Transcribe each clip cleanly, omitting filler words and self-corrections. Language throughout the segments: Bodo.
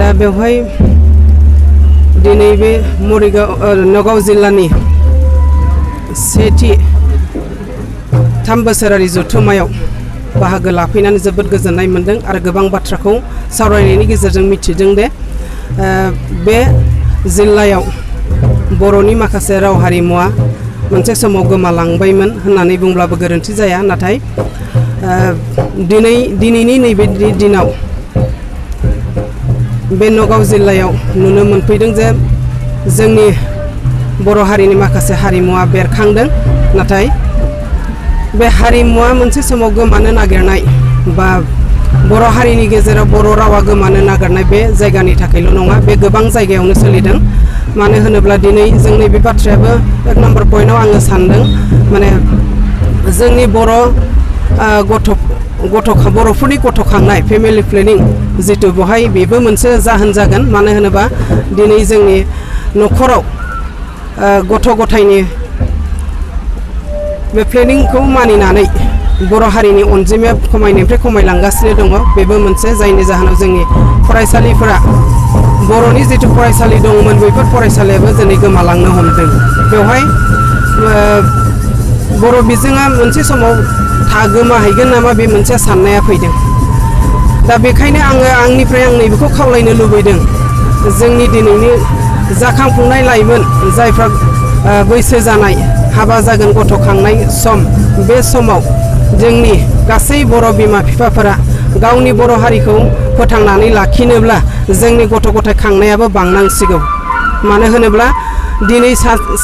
दा बेवहाय दिनै बे नगाव जिल्लानि सेथि 3 बोसोरारि जथुम्मायाव बाहागो लाफैनानै जोबोद गोजोननाय मोनदों आरो गोबां बाथ्राखौ सावरायनायनि गेजेरजों मिथिदों दे बे जिल्लायाव बर'नि माखासे राव हारिमुवा मोनसे समाव गोमालांबायमोन होननानै बुंब्लाबो गोरोन्थि जाया नाथाय दिनैनि नैबे दिनाव बे नगाव जिल्लायाव नुनो मोनफैदों जे जोंनि बर' हारिनि माखासे हारिमुवा बेरखांदों नाथाय बे हारिमुवा मोनसे समाव गोमानो नागिरनाय बा बर' हारिनि गेजेराव बर' रावा गोमानो नागिरनाय बे जायगानि थाखायल' नङा बे गोबां जायगायावनो सोलिदों मानो होनोब्ला दिनै जोंनि बे बाथ्रायाबो 1 नम्बर पइन्टआव आङो सानदों माने जोंनि बर' बर'फोरनि गथ'खांनाय फेमिलि प्लेनिं जितु बहाय बेबो मोनसे जाहोन जागोन मानो होनोबा दिनै जोंनि न'खराव गथ' गथायनि बे प्लेनिंखौ मानिनानै बर' हारिनि अनजिमाया खमायनायनिफ्राय खमायलांगासिनो दङ बेबो मोनसे जायनि जाहोनाव जोंनि फरायसालिफोरा बर'नि जितु फरायसालि दंमोन बेफोर फरायसालियाबो दिनै गोमालांनो हमदों बेवहाय बर' बिजोङा मोनसे समाव गोमाहैगोन नामा बे मोनसे साननाया फैदों दा बेखायनो आङो आंनिफ्राय आं नैबेखौ खावलायनो लुबैदों जोंनि दिनैनि जाखांफुंनाय लाइमोन जायफ्रा बैसो जानाय हाबा जागोन गथ'खांनाय सम बे समाव जोंनि गासै बर' बिमा बिफाफोरा गावनि बर' हारिखौ फोथांनानै लाखिनोब्ला जोंनि गथ' गथाय खांनायाबो बांनांसिगौ मानो होनोब्ला दिनै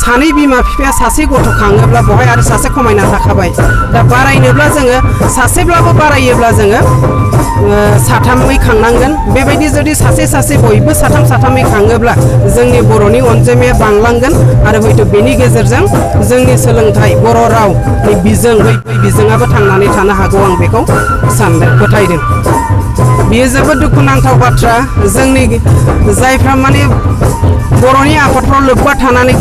सानै बिमा बिफाया सासे गथ' खाङोब्ला बहाय आरो सासे खमायना थाखाबाय दा बारायनोब्ला जोङो सासेब्लाबो बारायोब्ला जोङो साथामै खांनांगोन बेबायदि जुदि सासे बयबो साथामै खाङोब्ला जोंनि बर'नि अनजिमाया बांलांगोन आरो हयथ' बेनि गेजेरजों जोंनि सोलोंथाइ बर' रावनि बिजों बै बिजोङाबो थांनानै थानो हागौ आं बेखौ सानदों फोथायदों बेयो जोबोद दुखुनांथाव बाथ्रा जोंनि जायफ्रा माने बर'नि आफादफ्राव लोब्बा थानानै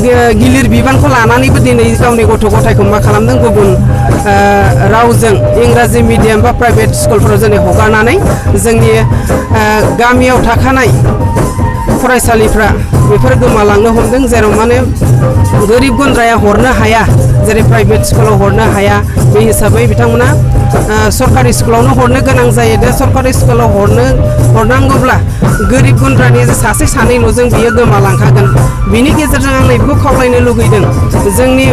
गिलिर बिबानखौ लानानैबो दिनै गावनि गथ' गथायखौ मा खालामदों गुबुन रावजों इंराजि मिडियाम बा प्राइभेट स्कुलफोराव जोंनि हगारनानै जोंनि गामियाव थाखानाय फरायसालिफ्रा बेफोर गोमालांनो हमदों जेराव माने गोरिब गुन्द्राया हरनो हाया जेरै प्राइभेट स्कुलाव हरनो हाया बे हिसाबै बिथांमोना सरकारि स्कुलावनो हरनो गोनां जायो दा सरकारि स्कुलाव हरनांगौब्ला गोरिब गुन्द्रानि सासे सानैल'जों बियो गोमालांखागोन बिनि गेजेरजों आं नैबेखौ खावलायनो लुगैदों जोंनि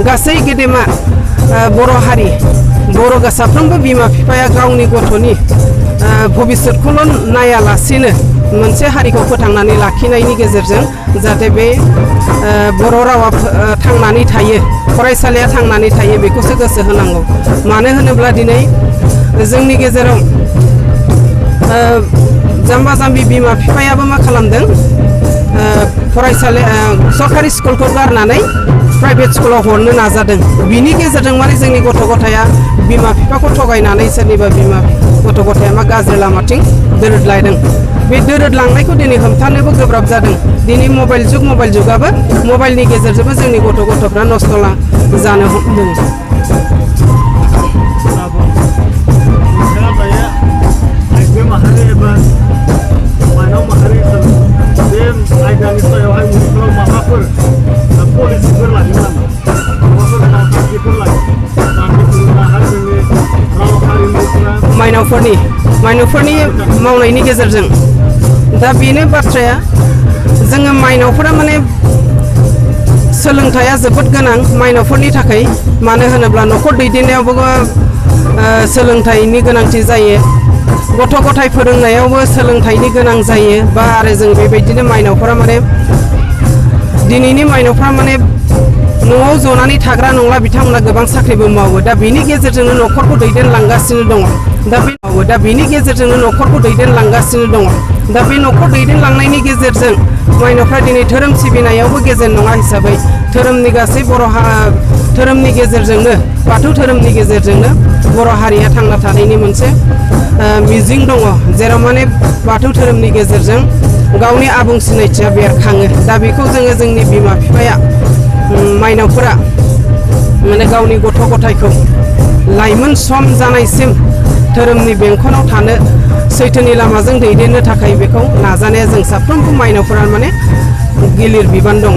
गासै गेदेमा बर' हारि साफ्रोमबो बिमा बिफाया गावनि गथ'नि भबिष्यतखौल' नायालासेनो मोनसे हारिखौ फोथांनानै लाखिनायनि गेजेरजों जाहाथे बे बर' रावा थांनानै थायो फरायसालिया थांनानै थायो बेखौसो गोसो होनांगौ मानो होनोब्ला दिनै जोंनि गेजेराव जाम्बा जाम्बि बिमा बिफायाबो मा खालामदों फरायसालि सरकारि स्कुलखौ गारनानै प्राइभेट स्कुलाव हरनो नाजादों बिनि गेजेरजों माने जोंनि गथ' गथाया बिमा बिफाखौ थगायनानै सोरनिबा गथ' गथाया मा गाज्रि लामाथिं दोरोदलायदों बे दोरोदलांनायखौ दिनै हमथानोबो गोब्राब जादों दिनै मबाइल जुगाबो मबाइलनि गेजेरजोंबो जोंनि गथ'फ्रा नस्थ' जानो हमदों माइनावफोरनि मावनायनि गेजेरजों दा बेनो बाथ्राया जोङो माइनावफोरा माने सोलोंथाइया जोबोद गोनां माइनावफोरनि थाखाय मानो होनोब्ला न'खर दैदेननायावबो सोलोंथाइनि गोनांथि जायो गथ' गथाय फोरोंनायावबो सोलोंथाइनि गोनां जायो बा आरो जों बेबायदिनो माइनावफोरा माने दिनैनि माइनावफ्रा माने न'आव जनानै थाग्रा नंला बिथांमोना गोबां साख्रिबो मावो दा बेनि गेजेरजोंनो न'खरखौ दैदेनलांगासिनो दङ दा बेनि गेजेरजोंनो न'खरखौ दैदेनलांगासिनो दङ दा बे न'खर दैदेनलांनायनि गेजेरजों माइनावफ्रा दिनै धोरोम सिबिनायावबो गेजेर नङा हिसाबै धोरोमनि गासै धोरोमनि गेजेरजोंनो बाथौ धोरोमनि गेजेरजोंनो बर' हारिया थांना थानायनि मोनसे मिजिं दङ जेराव माने बाथौ धोरोमनि गेजेरजों गावनि आबुं सिनायथिया बेरखाङो दा बेखौ जोङो जोंनि बिमा बिफाया माइनावफोरा माने गावनि गथ' गथायखौ लाइमोन सम जानायसिम धोरोमनि बेंखनाव थानो सैथोनि लामाजों दैदेननो थाखाय बेखौ नाजानाया जों साफ्रोमबो माइनावफोरा माने गिलिर बिबान दङ।